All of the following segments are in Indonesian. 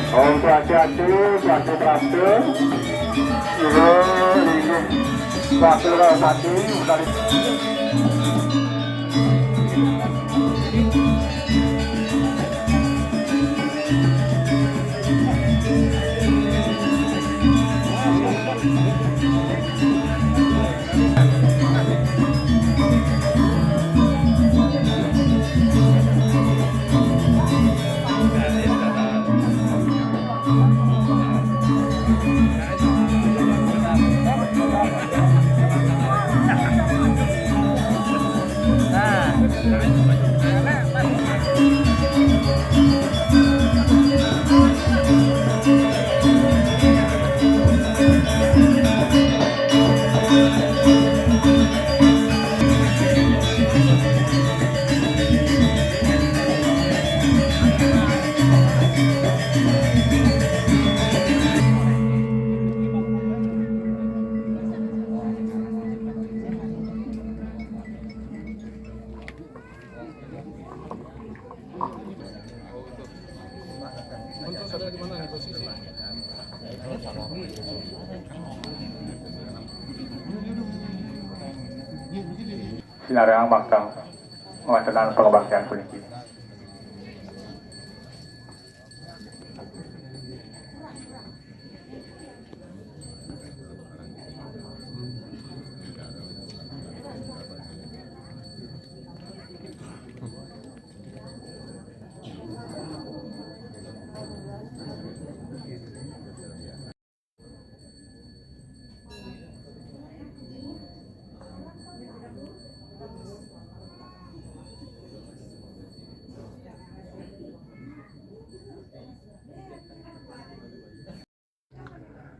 Om Swastiastu, Swastu Prastu, Ibu, Swastu Rahmati, Sinarang Bangkang Mengatakan Pengabaktian Puniki.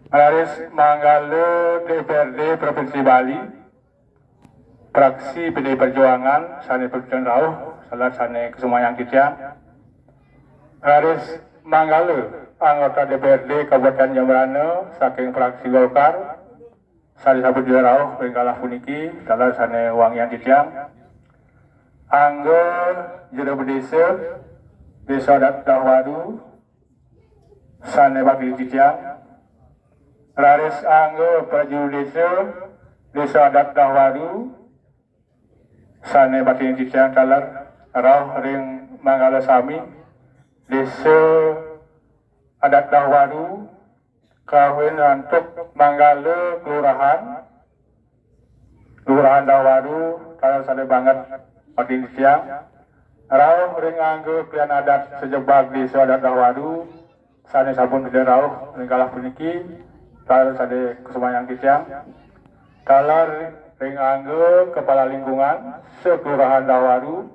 Alaris Manggala DPRD Provinsi Bali, fraksi PDI Perjuangan, Sane Perjuangan Rauh, salah Sane Kesumayang Kiciang. Alaris Manggala, anggota DPRD Kabupaten Jemberana, saking fraksi Golkar, Sane Sabut Rauh, Bengkalah Puniki, salah Sane Wangian Kiciang. Anggo Jero Desa, Desa Adat Dahwaru, Sane Bakil Kiciang. Laris Anggo Praju Desa, Desa Adat Dahwaru, Sane Batin Cicang Kalar, Rauh Ring Manggala Sami, Desa Adat Dahwaru, Kawin Rantuk Manggala Kelurahan Dahwaru, Kalar Sane Banget Batin Cicang, Rauh Ring Anggo Klian Adat Sejebak Desa Adat Dahwaru, Sane Sabun Bida Rauh Ring Kalah Puniki, Kalar Sade Kesumayang Kiciang, Kalar Ring Anggo Kepala Lingkungan Sekelurahan Dahwaru,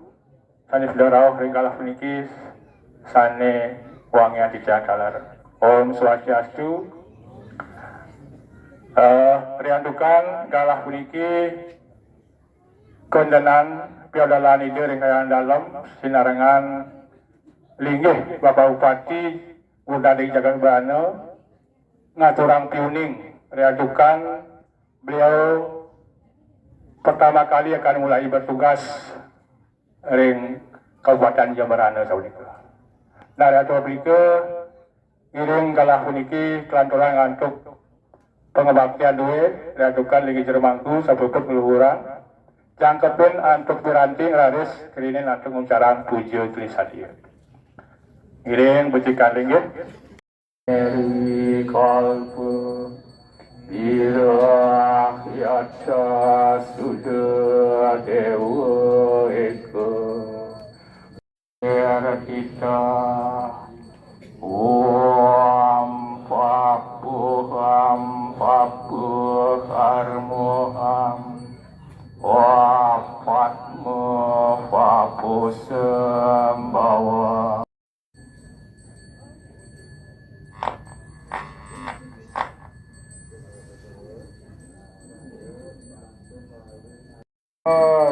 Sane Fidarauh Ring Kalah Puniki, Sane Wangian Kiciang Kalar. Om Swastiastu. Riandukan Kalah Puniki kondenan piadalan ide ring kayan dalam sinarengan linggih Bapak Bupati Budadi Jagan Bana ngaturang piuning riadukan beliau pertama kali akan mulai bertugas ring Kabupaten Jemberana saunika. Nah, riatu aplike ngiring Kalah Puniki kelanturan ngantuk pengabaktian duwe riadukan lagi jermangku sapuput meluhuran jangkepun antuk diranting raris kerinin antuk nguncarang puja tulisan ieu. Ngiring becikan linggih Eri kalpa birah yata sudah dewa eka era kita om papu harmoham wapatmu papu sembawa.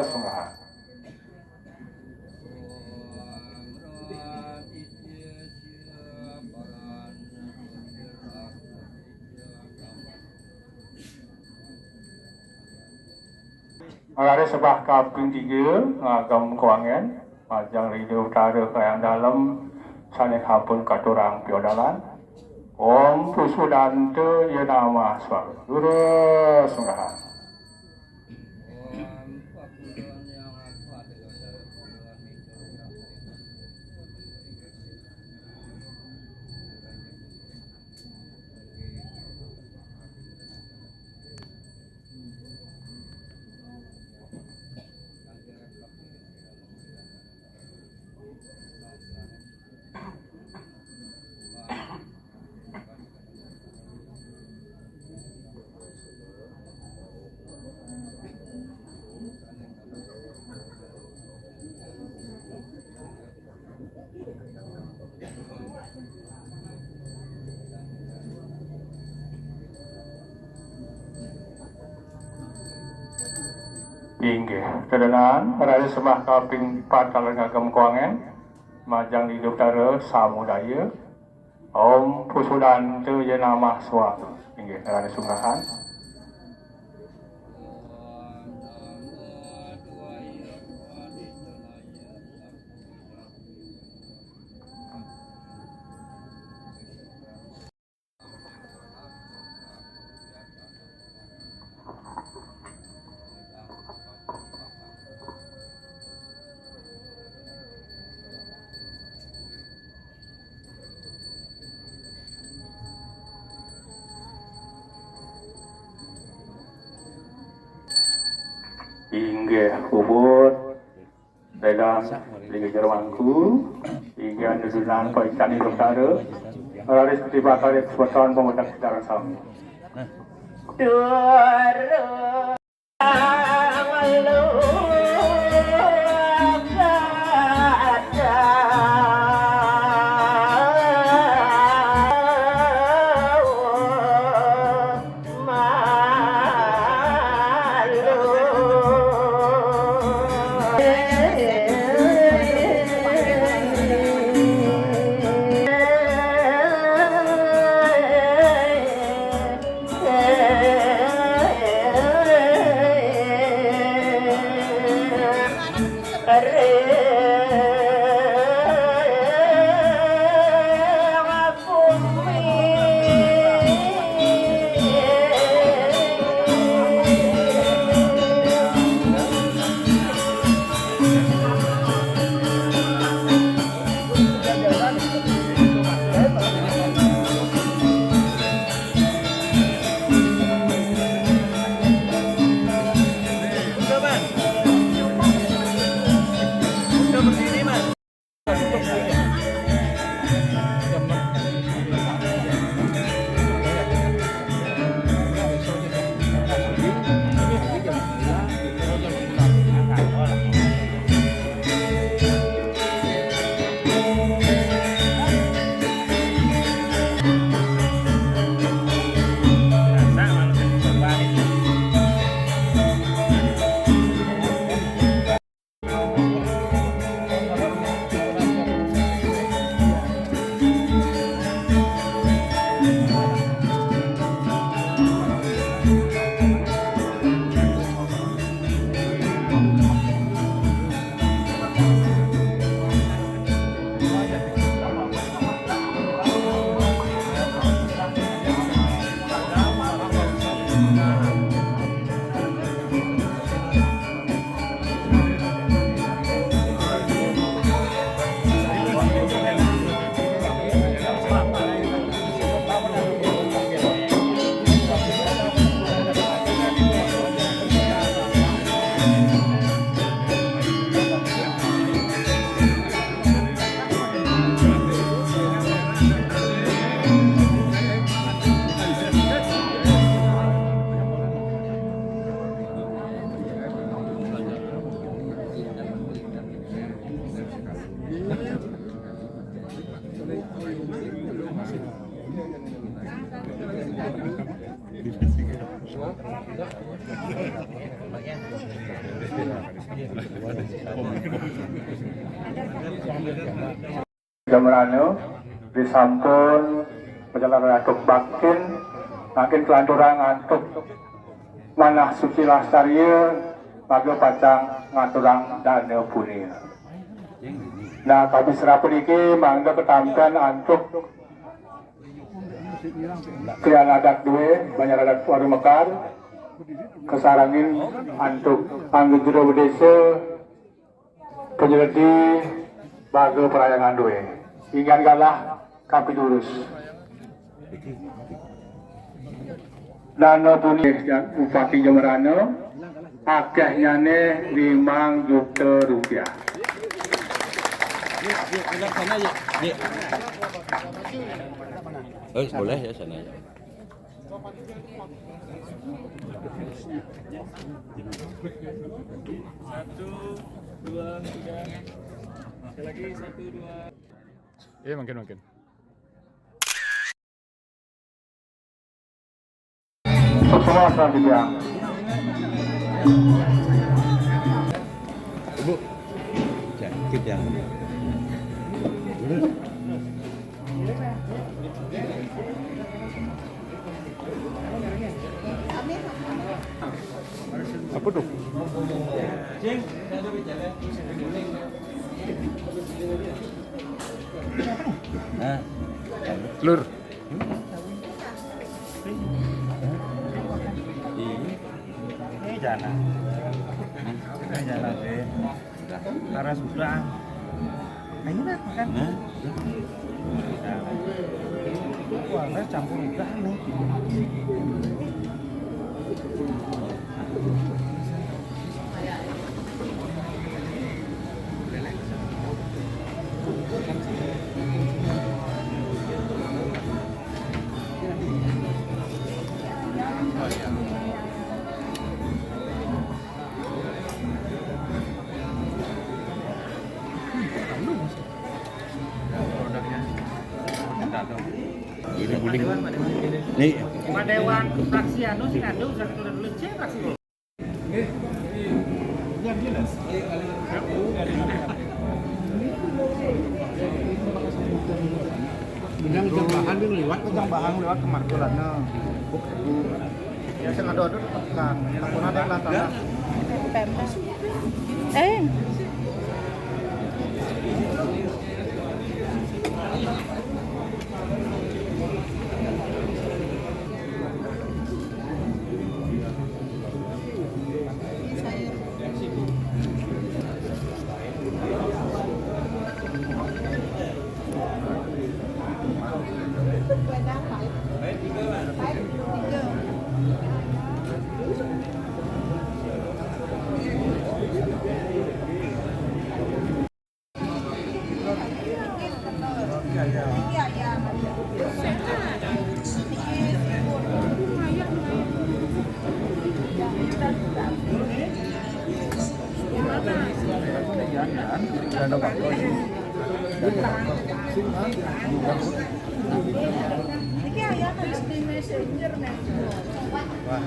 Sungguh. Ada sebah kaping 3 ngagam kuangan majang radio utara ke yang dalam sanehapun katurang piodalan. Om Pusudante Yenama Swaru Dura Sunggahan. Inggih, kedanan Raya Sembah kaping 4 kalian ngagem kuangen majang hidup dara samudaya Om Pusudante Yenama Swaru. Inggih, Raya Sunggahan. Inggih ubud dalam Liga Jermanku hingga nusunan paikan hidup dara melalui seperti bakal kesempatan pemuda secara sama. Jamerane disampun perjalanan atuk makin kelanturan ngantuk manah suci lastarieu mage pacang ngaturang dana punia. Nah, kami serapun iki mangga ketamkan antuk Krian adat dua, banyak adat Waru Mekar, kesarangin antuk angge jero desa penyeledi bago perayangan dua. Ingat kalah kapi durus. Dana puni Bupati Jemberana akehnya ne 5 juta rupiah. Boleh ya sana ya. Satu, dua, tiga. Sekali lagi, satu, dua. Iya makin. Semua asal dibiang. Ibu. Sakit ya. Apa tuh? Nah, Lur. Ini jalan. Ini jalan deh. Karena sudah. Ayo nak makan. Wah, campur udah nih. ini guling. Nih, Pak Dewan fraksi anu sing adu satu dulu C fraksi. Bidang jambahan dia lewat ke jambahan lewat ke markulana. Ya sing adu-adu tekan. Takun ada lah tanah. Iki ayam harus di messenger nih. Wah.